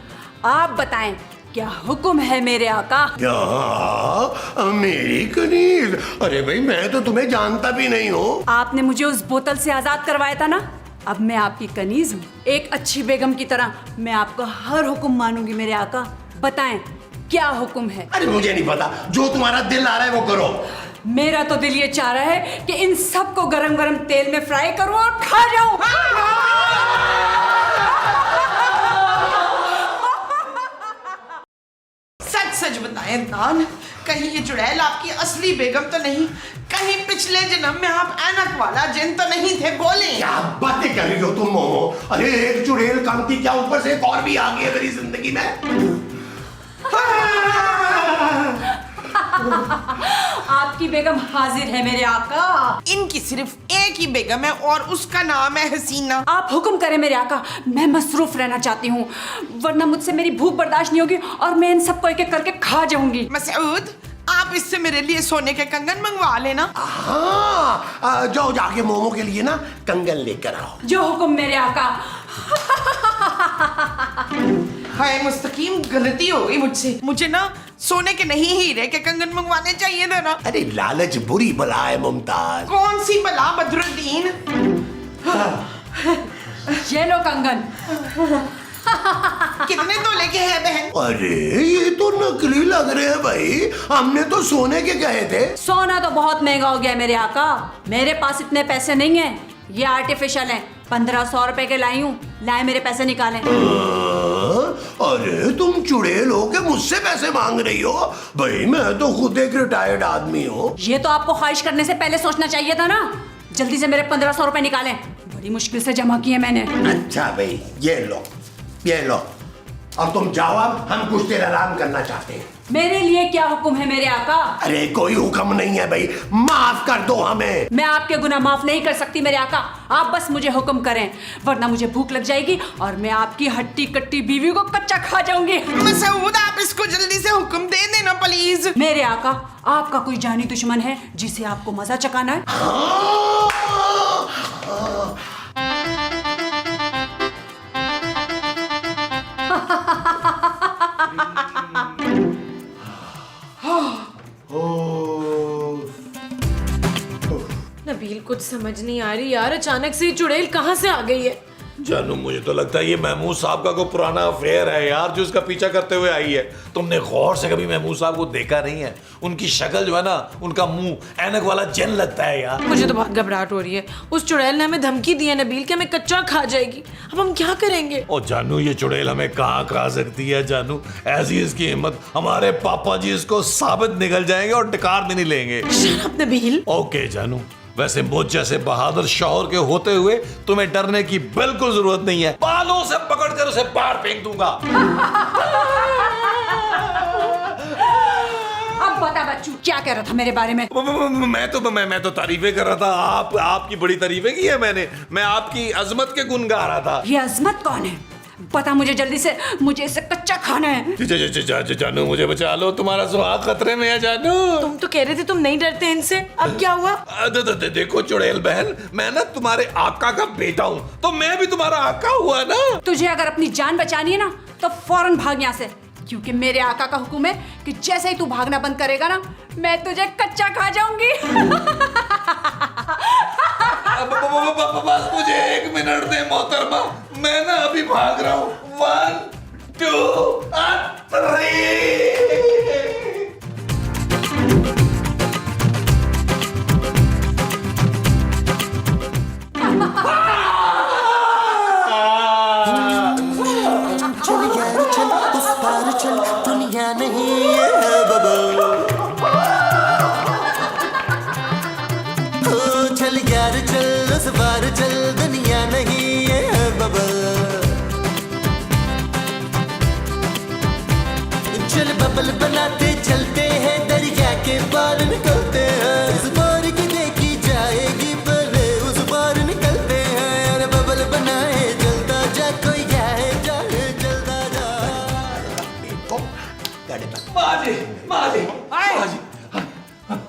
आप बताएं क्या हुक्म है मेरे आका? क्या मेरी कनीज? अरे भाई मैं तो तुम्हें जानता भी नहीं हूँ। आपने मुझे उस बोतल से आजाद करवाया था ना, अब मैं आपकी कनीज हूँ। एक अच्छी बेगम की तरह मैं आपका हर हुक्म मानूंगी मेरे आका। बताएं क्या हुक्म है? अरे मुझे नहीं पता, जो तुम्हारा दिल आ रहा है वो करो। मेरा तो दिल ये चाह रहा है कि इन सबको गरम गरम तेल में फ्राई करूं और खा जाऊं। सच सच बताएं दान, कहीं ये चुड़ैल आपकी असली बेगम तो नहीं? कहीं पिछले जन्म में आप ऐनक वाला जिन तो नहीं थे? बोले। क्या बातें कर रही हो तुम मोमो? अरे एक चुड़ैल काम थी क्या, ऊपर से एक और भी आ गई है मेरी जिंदगी में। आपकी बेगम हाजिर है मेरे आका। इनकी सिर्फ एक ही बेगम है और उसका नाम है हसीना। आप हुक्म करें मेरे आका, मैं मसरूफ रहना चाहती हूँ, वरना मुझसे मेरी भूख बर्दाश्त नहीं होगी और मैं इन सबको एक एक करके खा जाऊंगी। मसूद, आप इससे मेरे लिए सोने के कंगन मंगवा लेना। हाँ जाओ जाके मोमो के लिए ना कंगन लेकर आओ। जो हुक्म मेरे आका। हाय मुस्तकीम, गलती हो गई मुझसे। मुझे ना सोने के नहीं हीरे के कंगन मंगवाने चाहिए था ना। अरे लालच बुरी बला है मुमताज। कौन सी बला बदरुद्दीन? ये लो कंगन। कितने तोले के हैं बहन? अरे ये तो नकली लग रहे हैं भाई, हमने तो सोने के कहे थे। सोना तो बहुत महंगा हो गया मेरे आका, मेरे पास इतने पैसे नहीं है, ये आर्टिफिशियल है। 1500 रुपए के लाई हूँ, लाए मेरे पैसे निकालें। अरे तुम चुड़ैल हो के मुझसे पैसे मांग रही हो? भाई मैं तो खुद एक रिटायर्ड आदमी हूँ। ये तो आपको ख्वाहिश करने से पहले सोचना चाहिए था ना। जल्दी से मेरे 1500 रुपए निकालें, बड़ी मुश्किल से जमा किए मैंने। अच्छा भाई ये लो, ये लो। अब तुम जाओ, अब हम कुछ देर आराम करना चाहते हैं। मेरे लिए क्या हुक्म है मेरे आका? अरे कोई हुक्म नहीं है भाई, माफ कर दो हमें। मैं आपके गुनाह माफ नहीं कर सकती मेरे आका, आप बस मुझे हुक्म करें, वरना मुझे भूख लग जाएगी और मैं आपकी हट्टी कट्टी बीवी को कच्चा खा जाऊंगी। मसूद, आप इसको जल्दी से हुक्म दे देना प्लीज। मेरे आका, आपका कोई जानी दुश्मन है जिसे आपको मजा चकाना है? नबील, कुछ समझ नहीं आ रही यार, अचानक से ये चुड़ैल कहाँ से आ गई है? जानू मुझे तो लगता है ये महमूद साहब का कोई पुराना अफेयर है यार, जो उसका पीछा करते हुए आई है। तुमने गौर से कभी महमूद साहब को देखा नहीं है? उनकी शक्ल जो है ना, उनका मुंह ऐनक वाला जन लगता है यार। मुझे तो बहुत घबराहट हो रही है। उस चुड़ैल ने हमें धमकी दी है नबील कि हमें कच्चा खा जाएगी। अब हम क्या करेंगे? ओ जानू, ये चुड़ैल हमें कहाँ खा सकती है जानू? ऐसी इसकी हिम्मत, हमारे पापा जी इसको साबित निकल जाएंगे और टिकार भी नहीं लेंगे। Shut up Nabeel. ओके जानू, वैसे मुझ जैसे बहादुर शौहर के होते हुए तुम्हें डरने की बिल्कुल जरूरत नहीं है। बालों से पकड़कर उसे बाहर फेंक दूंगा। अब बता बच्चू, क्या कह रहा था मेरे बारे में? मैं तो तारीफें कर रहा था। आपकी बड़ी तारीफें की है मैंने। मैं आपकी अजमत के गुण गा रहा था। ये अजमत कौन है? बता मुझे जल्दी से, मुझे इसे कच्चा खाना है। जानू मुझे बचा लो, तुम्हारा सुहाग खतरे में है जानू। तुम तो कह रहे थे तुम नहीं डरते इनसे, अब क्या हुआ? देखो चुड़ैल बहन, मैं ना तुम्हारे आका का बेटा हूँ, तो मैं भी तुम्हारा आका हुआ ना। तुझे अगर अपनी जान बचानी है ना तो फौरन भाग यहाँ से, क्योंकि मेरे आका का हुक्म है कि जैसे ही तू भागना बंद करेगा ना, मैं तुझे कच्चा खा जाऊंगी। बस मुझे 1 मिनट दे मोहतरमा, मैं ना अभी भाग रहा हूँ। 1 2 3। चल यार चल, उस पार चल, दुनिया नहीं है बबल। ओ चल यार चल, उस पार चल, दुनिया नहीं है बबल। चल बबल बनाते चलते हैं, दरिया के पार निकलते हैं। इस पार की देखी जाएगी पर उस पार निकलते हैं। अरे बबल बनाए जलता जा, कोई जाए जाए जलता जा।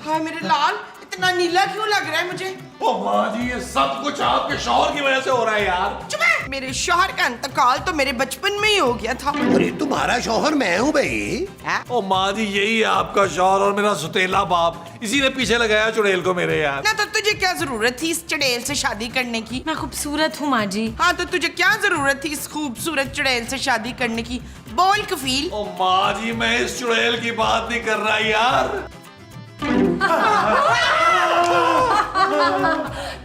हाय मेरे लाल, इतना नीला क्यों लग रहा है मुझे? ओ माँ जी, ये सब कुछ आपके शौहर की वजह से हो रहा है यार। चुप है। मेरे शौहर का इंतकाल तो मेरे बचपन में ही हो गया था। अरे तुम्हारा शौहर मैं हूँ भाई। ओ माँ जी, यही है आपका शौहर और मेरा सुतेला बाप। इसी ने पीछे लगाया चुड़ैल को मेरे यार। ना तो तुझे क्या जरूरत थी इस चुड़ैल से शादी करने की? मैं खूबसूरत हूँ माँ जी। हाँ तो तुझे क्या जरूरत थी इस खूबसूरत चुड़ैल से शादी करने की? बोल कफील। ओ माँ जी, मैं इस चुड़ैल की बात नहीं कर रहा यार।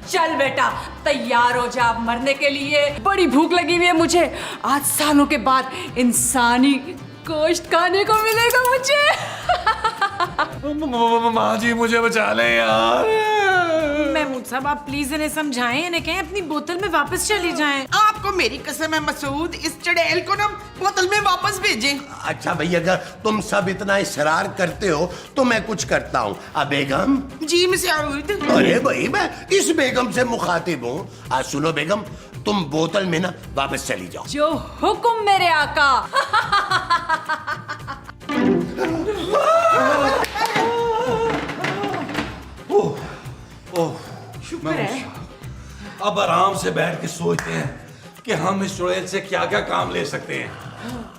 चल बेटा, तैयार हो जा अब मरने के लिए। बड़ी भूख लगी हुई है मुझे। आज सालों के बाद इंसानी गोश्त खाने को मिलेगा मुझे। माँ जी मुझे बचा ले यार। महमूद साहब, आप प्लीज इन्हें समझाएं, इन्हें कहें अपनी बोतल में वापस चली जाएं। आपको मेरी कसम है मसूद, इस चुड़ैल को ना बोतल में वापस भेजें। अच्छा भाई, अगर तुम सब इतना इसरार करते हो तो मैं कुछ करता हूँ। अब बेगम। जी मसूद। अरे भाई, मैं इस बेगम से मुखातिब हूँ। आज सुनो बेगम, तुम बोतल में ना वापस चली जाओ। जो हुक्म मेरे आका। शुक्र है। अब आराम से बैठ के सोचते हैं कि हम इस चुड़ैल से क्या क्या काम ले सकते हैं।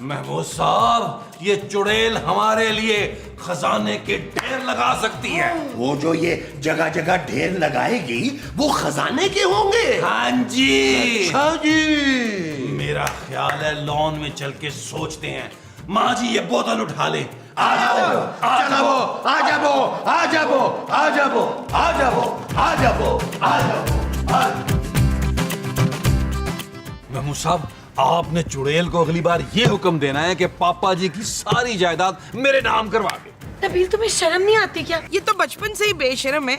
महमूद साहब, ये चुड़ैल हमारे लिए खजाने के ढेर लगा सकती है। वो जो ये जगह जगह ढेर लगाएगी वो खजाने के होंगे। हाँ जी। अच्छा जी। मेरा ख्याल है लॉन में चल के सोचते हैं। माँ जी, ये बोतल उठा ले। आ जाओ, आ जाओ, आ जाओ, आ जाओ, आ जाओ, आ जाओ, आ जाओ, आ जाओ। महमूद साहब, आपने चुड़ैल को अगली बार ये हुक्म देना है कि पापा जी की सारी जायदाद मेरे नाम करवा दे। नबील, तुम्हें शर्म नहीं आती क्या? ये तो बचपन से ही बेशर्म है।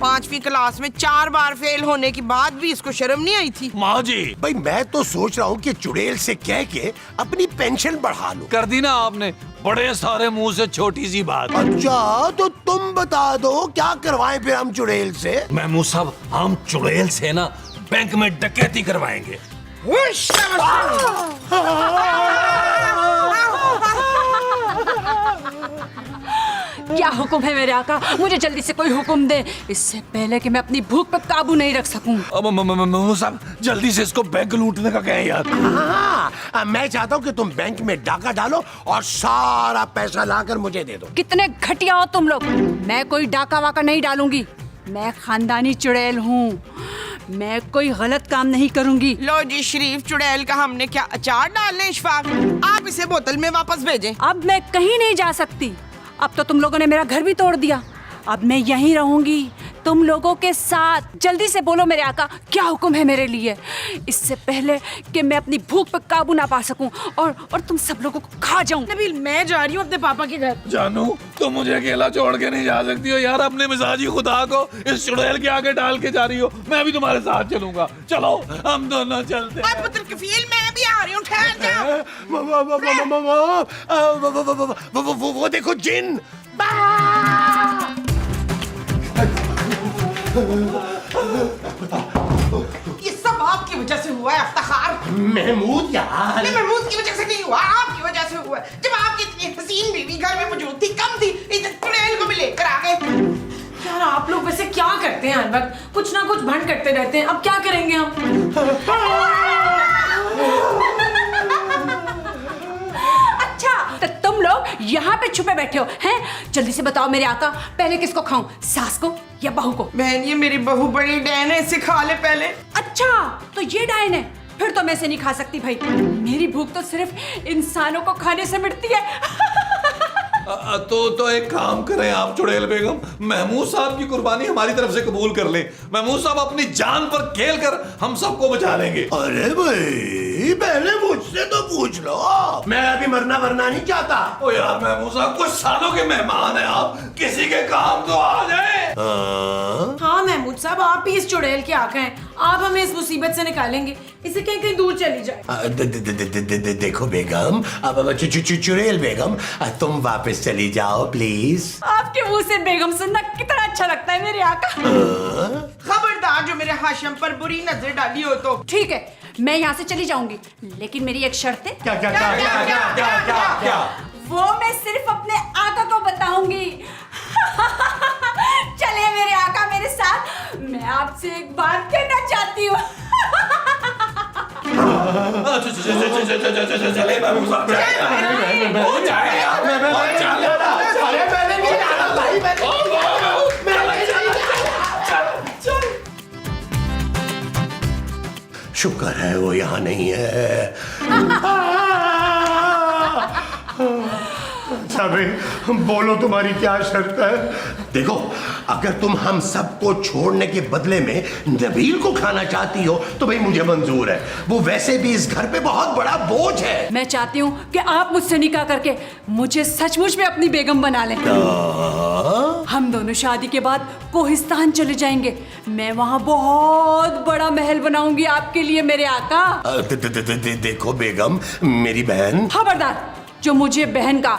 5वीं क्लास में 4 बार फेल होने के बाद भी इसको शर्म नहीं आई थी। माँ जी, भाई मैं तो सोच रहा हूँ कि चुड़ैल से कह के अपनी पेंशन बढ़ा लूं। कर दी ना आपने, बड़े सारे मुंह से छोटी सी बात। अच्छा, तो तुम बता दो क्या करवाएं फिर हम चुड़ैल से? महमूद साहब, हम चुड़ैल से ना बैंक में डकैती करवाएंगे। क्या हुक्म है मेरे आका? मुझे जल्दी से कोई हुक्म दे, इससे पहले कि मैं अपनी भूख पर काबू नहीं रख सकूं। अब महमूद साहब, जल्दी से इसको बैंक लूटने का कहें यार। हाँ, मैं चाहता हूँ कि तुम बैंक में डाका डालो और सारा पैसा लाकर मुझे दे दो। कितने घटिया हो तुम लोग। मैं कोई डाका वाका नहीं डालूंगी। मैं खानदानी चुड़ैल हूँ। मैं कोई गलत काम नहीं करूंगी। लो जी शरीफ चुड़ैल का हमने क्या अचार डालने इशफाक, आप इसे बोतल में वापस भेजें। अब मैं कहीं नहीं जा सकती। अब तो तुम लोगों ने मेरा घर भी तोड़ दिया। अब मैं यहीं रहूंगी तुम लोगों के साथ। जल्दी से बोलो मेरे आका, क्या हुक्म है मेरे लिए, इससे पहले कि मैं अपनी भूख पर काबू ना पा सकूं और तुम सब लोगों को खा जाऊं। नबील, मैं जा रही हूँ अपने पापा के घर। जानू, तुम मुझे अकेला छोड़ के नहीं जा सकती हो यार। अपने मिजाजी खुदा को इस चुड़ैल के आगे डाल के जा रही हो। मैं भी तुम्हारे साथ चलूंगा। चलो हम दोनों चलते हैं। अब पुत्र कफील मैं भी आ रही हूँ, ठहर जाओ। वो देखो जिन। ये सब आपकी वजह से हुआ है अफ्तार। महमूद यार, नहीं, महमूद की वजह से नहीं हुआ, आपकी वजह से हुआ है। जब आपकी इतनी हसीन बीवी घर में मौजूद थी, कम थी, इस चुड़ैल को भी लेकर आ गए। यार आप लोग वैसे क्या करते हैं, हर वक्त कुछ ना कुछ भंड करते रहते हैं। अब क्या करेंगे हम? अच्छा, तो तुम लोग यहाँ पे छुपे बैठे हो हैं? जल्दी से बताओ मेरे आका, पहले किसको खाऊं, सास को या बहू को? बहन, ये मेरी बहू बड़ी डैन है, इसे खा ले पहले। अच्छा, तो ये डायन है, फिर तो मैं इसे नहीं खा सकती भाई। मेरी भूख तो सिर्फ इंसानों को खाने से मिटती है। तो एक काम करें आप चुड़ैल बेगम, महमूद साहब की कुर्बानी हमारी तरफ से कबूल कर लें। महमूद साहब अपनी जान पर खेल कर हम सबको बचा लेंगे। अरे भाई, पहले मुझसे तो पूछ लो, मैं अभी मरना नहीं चाहता। ओ यार महमूद साहब, कुछ सालों के मेहमान हैं आप, किसी के काम तो आ जाए। हाँ महमूद साहब, आप ही इस चुड़ैल के आका हैं। आप हमें इस मुसीबत से निकालेंगे। इसे कहीं कहीं दूर चली जाए। देखो बेगम, अब चुड़ैल बेगम, तुम वापस चली जाओ प्लीज। आपके मुंह से बेगम सुनना कितना अच्छा लगता है मेरे आका। खबरदार जो मेरे हाशम पर बुरी नजर डाली हो तो। ठीक है, मैं यहाँ से चली जाऊंगी, लेकिन मेरी एक शर्त है। क्या? वो मैं सिर्फ अपने आका को बताऊंगी। चले मेरे आका मेरे साथ, मैं आपसे एक बात कहना चाहती हूँ। चले महमूद साहब, शुक्र है वो यहाँ नहीं है। अबे बोलो, तुम्हारी क्या शर्त है? देखो, अगर तुम हम सबको छोड़ने के बदले में नबील को खाना चाहती हो तो भाई मुझे मंजूर है। वो वैसे भी इस घर पे बहुत बड़ा बोझ है। मैं चाहती हूँ कि आप मुझसे निकाह करके मुझे सचमुच में अपनी बेगम बना लें। हम दोनों शादी के बाद कोहिस्तान चले जाएंगे। मैं वहाँ बहुत बड़ा महल बनाऊंगी आपके लिए मेरे आका। देखो बेगम, मेरी बहन। खबरदार, जो मुझे बहन का,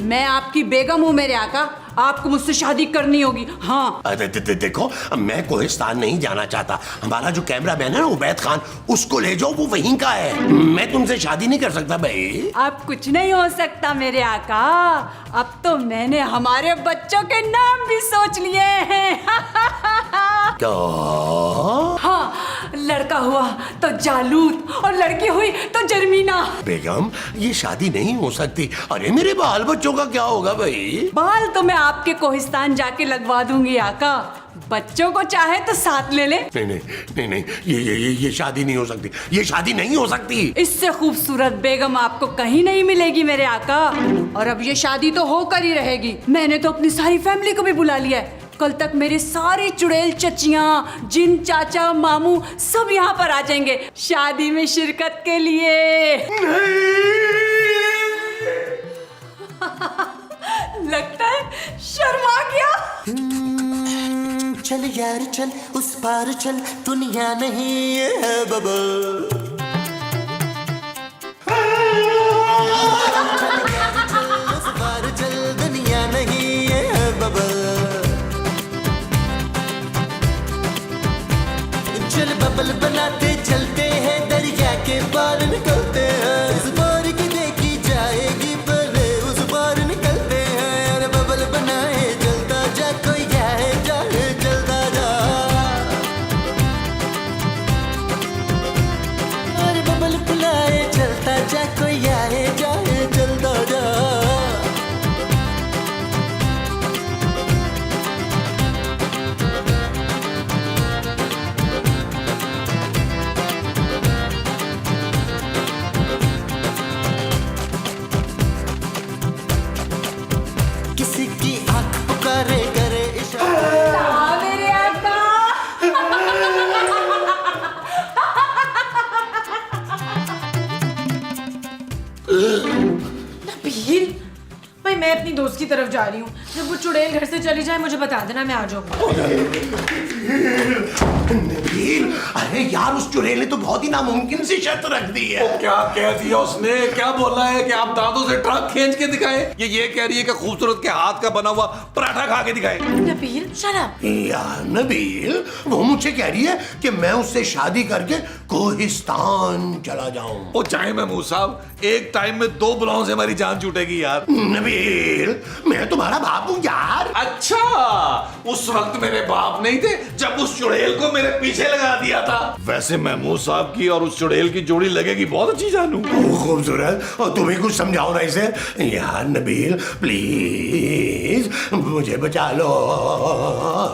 मैं आपकी बेगम हूँ मेरे आका। आपको मुझसे शादी करनी होगी। हाँ, देखो, मैं कोहिस्तान नहीं जाना चाहता। हमारा जो कैमरामैन है ना उबैद खान, उसको ले जाओ, वो वहीं का है। मैं तुमसे शादी नहीं कर सकता भाई। अब कुछ नहीं हो सकता मेरे आका। अब तो मैंने हमारे बच्चों के नाम भी सोच लिए हैं। क्या? हाँ, लड़का हुआ तो जालूत और लड़की हुई तो जर्मीना। बेगम, ये शादी नहीं हो सकती। अरे मेरे बाल बच्चों का क्या होगा भाई? बाल तो मैं आपके कोहिस्तान जाके लगवा दूंगी आका। बच्चों को चाहे तो साथ ले ले। नहीं, ये शादी नहीं हो सकती। ये शादी नहीं हो सकती। इससे खूबसूरत बेगम आपको कहीं नहीं मिलेगी मेरे आका। और अब ये शादी तो होकर ही रहेगी। मैंने तो अपनी सारी फैमिली को भी बुला लिया है। कल तक मेरे सारे चुड़ैल चचियां, जिन चाचा, मामू सब यहाँ पर आ जाएंगे शादी में शिरकत के लिए। लगता है शर्मा गया। चल यार चल, उस पार चल, दुनिया नहीं है बबल। चल यार चल, उस पार चल, दुनिया नहीं है बबल। चल बबल बनाते चलते हैं, दरिया के पार निकलते हैं। इस बार की देखी जाएगी, पहले उस पार निकलते हैं। अरे बबल बनाए जलता जा, कोई आए जाए जलता जा। अरे बबल बुलाए जलता जा, कोई आए जाए जलता जा। मैं अपनी दोस्त की तरफ जा रही हूँ। जब वो चुड़ैल घर से चली जाए मुझे बता देना, मैं आ जाऊंगा। नबील, अरे यार उस चुड़ैल ने तो बहुत ही नामुमकिन सी शर्त रख दी है। क्या कह दिया उसने? क्या बोला है कि आप दांतों से ट्रक खींच के दिखाए? ये कह रही है कि खूबसूरत के हाथ का बना हुआ पराठा खा के दिखाए। Nabeel shut up. यार नबील, वो मुझे कह रही है कि मैं उससे शादी करके कोहिस्तान चला जाऊं। ओ चाहे महमूद साहब, एक टाइम में 2 बुलाओं से हमारी जान छूटेगी यार। नबील, मैं तुम्हारा बाप हूँ यार। अच्छा, उस वक्त मेरे बाप नहीं थे जब उस चुड़ैल को मेरे पीछे लगा दिया था। वैसे महमूद साहब की और उस चुड़ैल की जोड़ी लगेगी बहुत अच्छी जानू। खूबसूरत, और तुम्हें कुछ समझाओ ना इसे। यार नबील प्लीज मुझे बचा लो।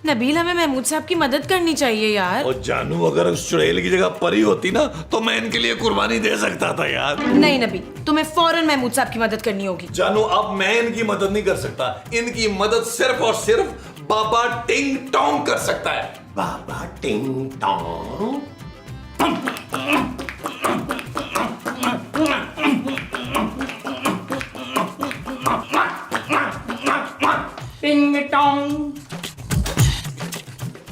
नबील, हमें महमूद साहब की मदद करनी चाहिए यार। और जानू, अगर उस चुड़ैल की जगह परी होती ना तो मैं इनके लिए कुर्बानी दे सकता था यार। नहीं नबील, तुम्हें फौरन महमूद साहब की मदद करनी होगी। जानू, अब मैं इनकी मदद नहीं कर सकता। इनकी मदद सिर्फ और सिर्फ बाबा टिंग टोंग कर सकता है। बाबा टिंग टोंग? टिंग टोंग,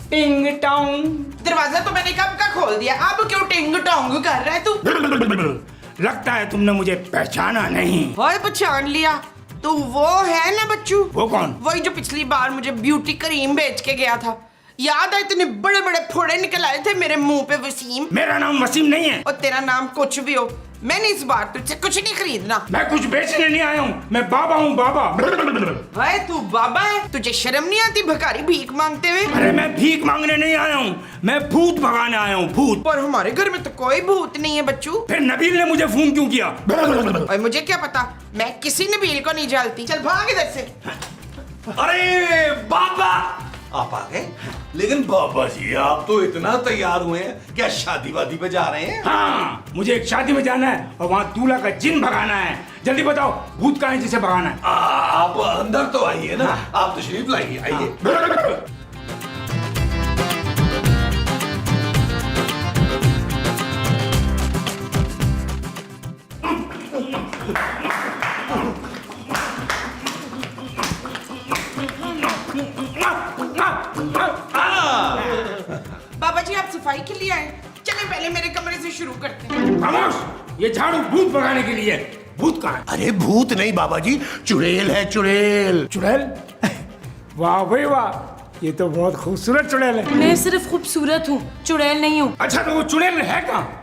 टिंग टोंग। दरवाजा तो मैंने कब का खोल दिया, अब क्यों टिंग टोंग कर रहा है तू? लगता है तुमने मुझे पहचाना नहीं। वही पहचान लिया, तू वो है ना बच्चू? वो कौन? वही जो पिछली बार मुझे ब्यूटी क्रीम बेच के गया था। याद है? इतने बड़े बड़े फोड़े निकल आए थे मेरे मुंह पे। वसीम। मेरा नाम वसीम नहीं है। और तेरा नाम कुछ भी हो, मैंने इस बार तुझसे कुछ नहीं खरीदना। मैं कुछ बेचने नहीं आया हूँ, मैं बाबा हूँ बाबा। भाई तू बाबा है? तुझे शर्म नहीं आती भिखारी भीख मांगते हुए? अरे मैं भीख मांगने नहीं आया हूँ, मैं भूत भगाने आया हूँ, भूत। पर हमारे घर में तो कोई भूत नहीं है बच्चू। फिर नबील ने मुझे फोन क्यों किया? और मुझे क्या पता, मैं किसी नबील को नहीं जानती। चल भाग इधर से। अरे बाबा, आप आ गए? लेकिन बाबा जी, आप तो इतना तैयार हुए हैं, क्या शादी वादी पे जा रहे हैं? हाँ, मुझे एक शादी में जाना है और वहाँ दूल्हा का जिन भगाना है। जल्दी बताओ, भूत कहाँ है जिसे भगाना है? आप अंदर तो आइए ना। आप तशरीफ लाइए, आइए। बाबा जी आप सफाई के लिए आए? चले पहले मेरे कमरे से शुरू करते हैं। खामोश, ये झाड़ू भूत भगाने के लिए। भूत कहाँ है? अरे भूत नहीं बाबा जी, चुड़ैल है, चुड़ैल। चुड़ैल? वाह भाई वाह, ये तो बहुत खूबसूरत चुड़ैल है। मैं सिर्फ खूबसूरत हूँ, चुड़ैल नहीं हूँ। अच्छा तो वो चुड़ैल है कहाँ?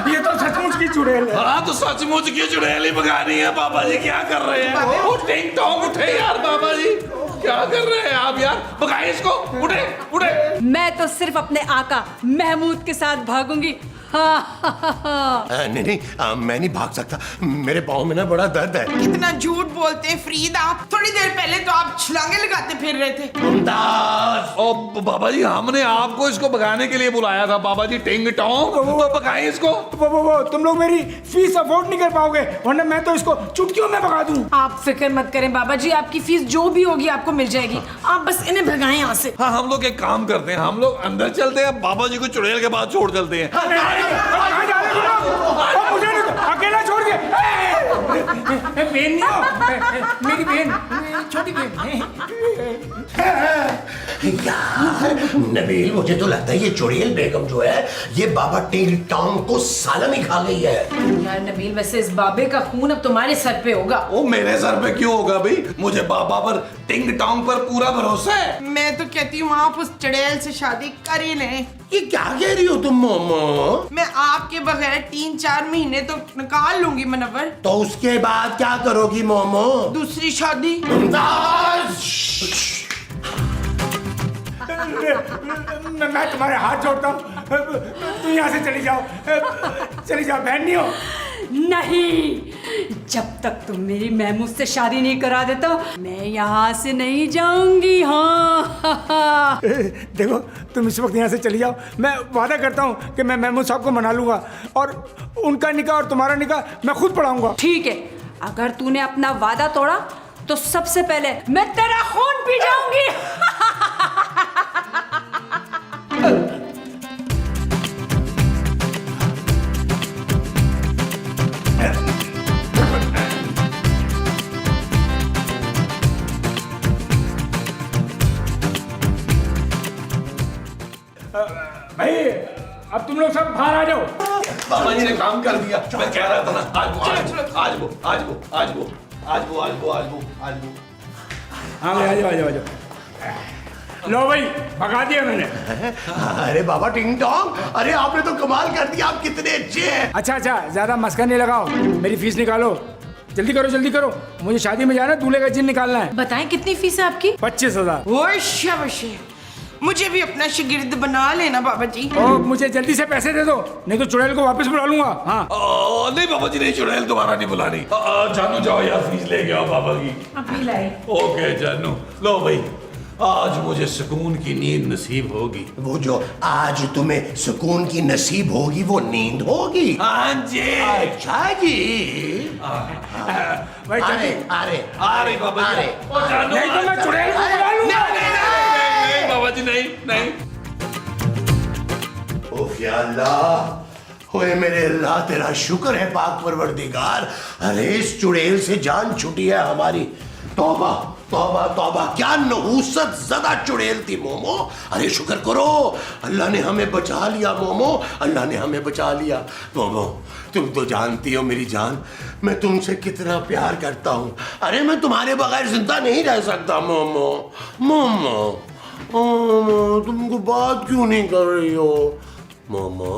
ये तो सचमुच की चुड़ैल है। हाँ तो सचमुच की चुड़ैल ही भगानी है। बाबा जी क्या कर रहे हैं? वो टिंग टोंग उठे यार। बाबा जी क्या कर रहे हैं आप यार? भगाए इसको, उठे उठे। मैं तो सिर्फ अपने आका महमूद के साथ भागूंगी। नहीं नहीं, मैं नहीं भाग सकता, मेरे पाँव में ना बड़ा दर्द है। कितना झूठ बोलते हैं फरीद आप। थोड़ी देर पहले तो आप छलांगे लगाते फिर रहे थे। मुमताज। ओ बाबा जी, हमने आपको इसको भगाने के लिए बुलाया था। बाबा जी टिंग टोंग, तो भगाए इसको। वो तुम लोग मेरी फीस अफोर्ड नहीं कर पाओगे, वरना मैं तो इसको चुटकियों में भगा दूं। आप फिक्र मत करें बाबा जी, आपकी फीस जो भी होगी आपको मिल जाएगी। आप बस इन्हें भगाएं यहाँ से। हाँ, हम लोग एक काम करते हैं, हम लोग अंदर चलते हैं, बाबा जी को चुड़ैल के बाद छोड़ चलते हैं। कहाँ जा रहे हो लोग? मुझे अकेला छोड़ के। बहन नहीं हो, मेरी बहन, छोटी बहन। यार नबील, मुझे तो लगता है ये चुड़ैल बेगम जो है ये बाबा टिंग टोंग को सालम ही खा गई है। यार नबील, वैसे इस बाबे का खून अब तुम्हारे सर पे होगा। ओ मेरे सर पे क्यों होगा भाई? मुझे बाबा पर टिंग टोंग पर पूरा भरोसा है। मैं तो कहती हूँ आप उस चुड़ैल से शादी कर ही लें। ये क्या कह रही हो तुम मोमो? मैं आपके बगैर 3-4 महीने तो निकाल लूंगी मनवर। तो उसके बाद क्या करोगी मोमो? दूसरी शादी। मैं तुम्हारे हाथ जोड़ता हूँ, तुम यहाँ से चली जाओ, चली जाओ। बहन नहीं हो? नहीं, जब तक तुम मेरी महमूद से शादी नहीं करा देता मैं यहाँ से नहीं जाऊंगी। हाँ देखो, तुम इस वक्त यहाँ से चली जाओ, मैं वादा करता हूँ कि मैं महमूद साहब को मना लूंगा और उनका निकाह और तुम्हारा निकाह मैं खुद पढ़ाऊंगा। ठीक है, अगर तूने अपना वादा तोड़ा तो सबसे पहले मैं तेरा खून पी जाऊंगी। अब तुम लोग सब बाहर आ जाओ। बाबा जी ने काम कर दिया। मैं कह रहा था ना, आज वो हाँ भाई, आ जाओ आ जाओ। लो भाई, भगा दिया मैंने। अरे बाबा टिंग टोंग, अरे आपने तो कमाल कर दिया, आप कितने अच्छे हैं। अच्छा, ज्यादा मस्का नहीं लगाओ, मेरी फीस निकालो। जल्दी करो, मुझे शादी में जाना, दूल्हे का जिन निकालना है। बताएं कितनी फीस है आपकी? 25,000। वो शाबाश, मुझे भी अपना शागिर्द बना लेना बाबा जी। और मुझे जल्दी से पैसे दे दो, नहीं तो चुड़ैल को वापस बुला लूंगा। हाँ नहीं बाबा जी नहीं, चुड़ैल दोबारा नहीं बुलानी। जानू जाओ यार, फीस ले गया बाबा की। अभी लाई। ओके जानू, लो भाई, आज मुझे सुकून की नींद नसीब होगी। वो जो आज तुम्हें सुकून की नसीब होगी वो नींद होगी। हाँ जी। अच्छा जी। भाई जल्दी। अरे बाबा जी, ओ जानू, नहीं तो मैं चुड़ैल को बुला लूंगा। नहीं बाबा जी, नहीं। ओह या अल्लाह, ओए मेरे अल्लाह, तेरा शुक्र है पाक परवरदिगार। अरे इस चुड़ैल से जान छुटी है हमारी। तौबा तौबा तौबा, क्या नहूसत ज़दा चुड़ैल थी मोमो। अरे शुक्र करो, अल्लाह ने हमें बचा लिया मोमो, अल्लाह ने हमें बचा लिया। मोमो, तुम तो जानती हो मेरी जान, मैं तुमसे कितना प्यार करता हूँ। अरे मैं तुम्हारे बगैर जिंदा नहीं रह सकता मोमो। मोमो मोमो, तुमको बात क्यों नहीं कर रही हो मोमो?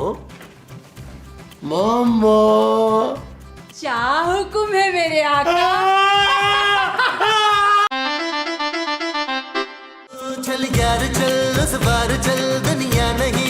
मोमो, क्या हुक्म है मेरे आका? चल यार चल, उस बार चल, दुनिया नहीं